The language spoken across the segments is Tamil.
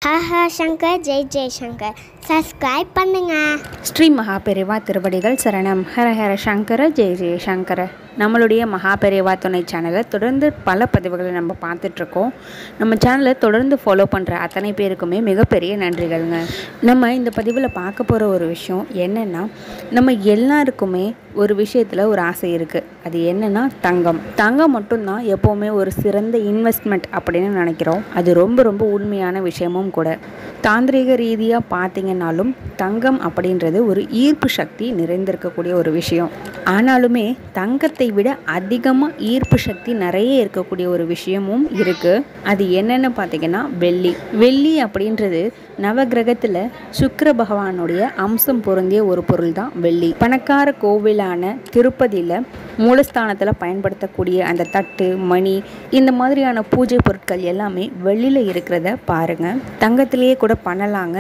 ஹஹ சங்கர் ஜெய் ஜெய்சங்கர் சப்ஸ்கிரைப் பண்ணுங்க. ஸ்ரீ மகாபெரிவா திருவடிகள் சரணம். ஹர ஹர சங்கர ஜெய ஜெயசங்கர. நம்மளுடைய மகாபெரிவா துணை சேனலை தொடர்ந்து பல பதிவுகளை நம்ம பார்த்துட்ருக்கோம். நம்ம சேனலை தொடர்ந்து ஃபாலோ பண்ணுற அத்தனை பேருக்குமே மிகப்பெரிய நன்றிகள்ங்க. நம்ம இந்த பதிவில் பார்க்க போகிற ஒரு விஷயம் என்னென்னா, நம்ம எல்லாருக்குமே ஒரு விஷயத்தில் ஒரு ஆசை இருக்குது. அது என்னென்னா தங்கம் மட்டும்தான் எப்போவுமே ஒரு சிறந்த இன்வெஸ்ட்மெண்ட் அப்படின்னு நினைக்கிறோம். அது ரொம்ப ரொம்ப உண்மையான விஷயமும் கூட. தாந்திரிக ரீதியாக பார்த்தீங்கன்னாலும் தங்கம் அப்படின்றது ஒரு ஈர்ப்பு சக்தி நிறைந்திருக்கக்கூடிய ஒரு விஷயம். ஆனாலுமே தங்கத்தை விட அதிகமாக ஈர்ப்பு சக்தி நிறைய இருக்கக்கூடிய ஒரு விஷயமும் இருக்குது. அது என்னென்னு பார்த்தீங்கன்னா வெள்ளி அப்படின்றது நவகிரகத்தில் சுக்கிர பகவானுடைய அம்சம் பொருந்திய ஒரு பொருள் தான் வெள்ளி. பணக்கார கோவிலான திருப்பதியில் மூலஸ்தானத்தில் பயன்படுத்தக்கூடிய அந்த தட்டு, மணி, இந்த மாதிரியான பூஜை பொருட்கள் எல்லாமே வெள்ளியில் இருக்கிறத பாருங்கள். தங்கத்திலேயே கூட பண்ணலாங்க.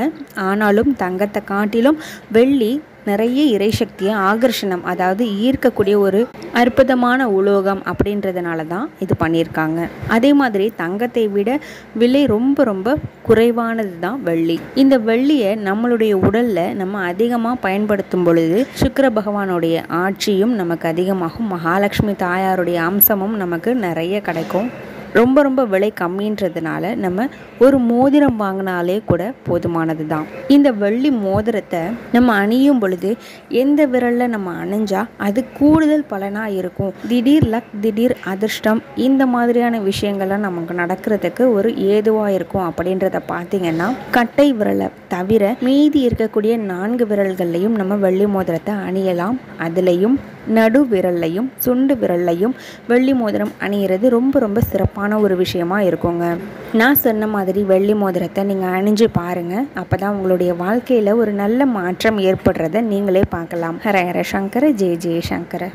ஆனாலும் தங்கத்தை காட்டிலும் வெள்ளி நிறைய இறைசக்தியை ஆகர்ஷணம், அதாவது ஈர்க்கக்கூடிய ஒரு அற்புதமான உலோகம் அப்படின்றதுனால தான் இது பண்ணியிருக்காங்க. அதே மாதிரி தங்கத்தை விட விலை ரொம்ப ரொம்ப குறைவானது தான் வெள்ளி. இந்த வெள்ளியை நம்மளுடைய உடலில் நம்ம அதிகமாக பயன்படுத்தும் பொழுது சுக்கிர பகவானுடைய ஆட்சியும் நமக்கு அதிகமாகும். மகாலட்சுமி தாயாருடைய அம்சமும் நமக்கு நிறைய கிடைக்கும். ரொம்ப ரொம்ப விலை கம்மின்றதுனால நம்ம ஒரு மோதிரம் வாங்கினாலே கூட போதுமானது தான். இந்த வெள்ளி மோதிரத்தை நம்ம அணியும் பொழுது எந்த விரலில் நம்ம அணிஞ்சா அது கூடுதல் பலனாக இருக்கும், திடீர் லக், திடீர் அதிர்ஷ்டம், இந்த மாதிரியான விஷயங்கள்லாம் நமக்கு நடக்கிறதுக்கு ஒரு ஏதுவாக இருக்கும் அப்படின்றத பார்த்தீங்கன்னா, கட்டை விரலை தவிர மீதி இருக்கக்கூடிய 4 விரல்கள்லையும் நம்ம வெள்ளி மோதிரத்தை அணியலாம். அதுலேயும் நடு விரல்லையும் சுண்டு விரல்லையும் வெள்ளி மோதிரம் அணிகிறது ரொம்ப ரொம்ப சிறப்பான ஒரு விஷயமா இருக்குங்க. நான் சொன்ன மாதிரி வெள்ளி மோதிரத்தை நீங்கள் அணிஞ்சு பாருங்கள். அப்போ தான் உங்களுடைய வாழ்க்கையில் ஒரு நல்ல மாற்றம் ஏற்படுறத நீங்களே பார்க்கலாம். ஹர ஹர சங்கர ஜெய ஜெய சங்கர.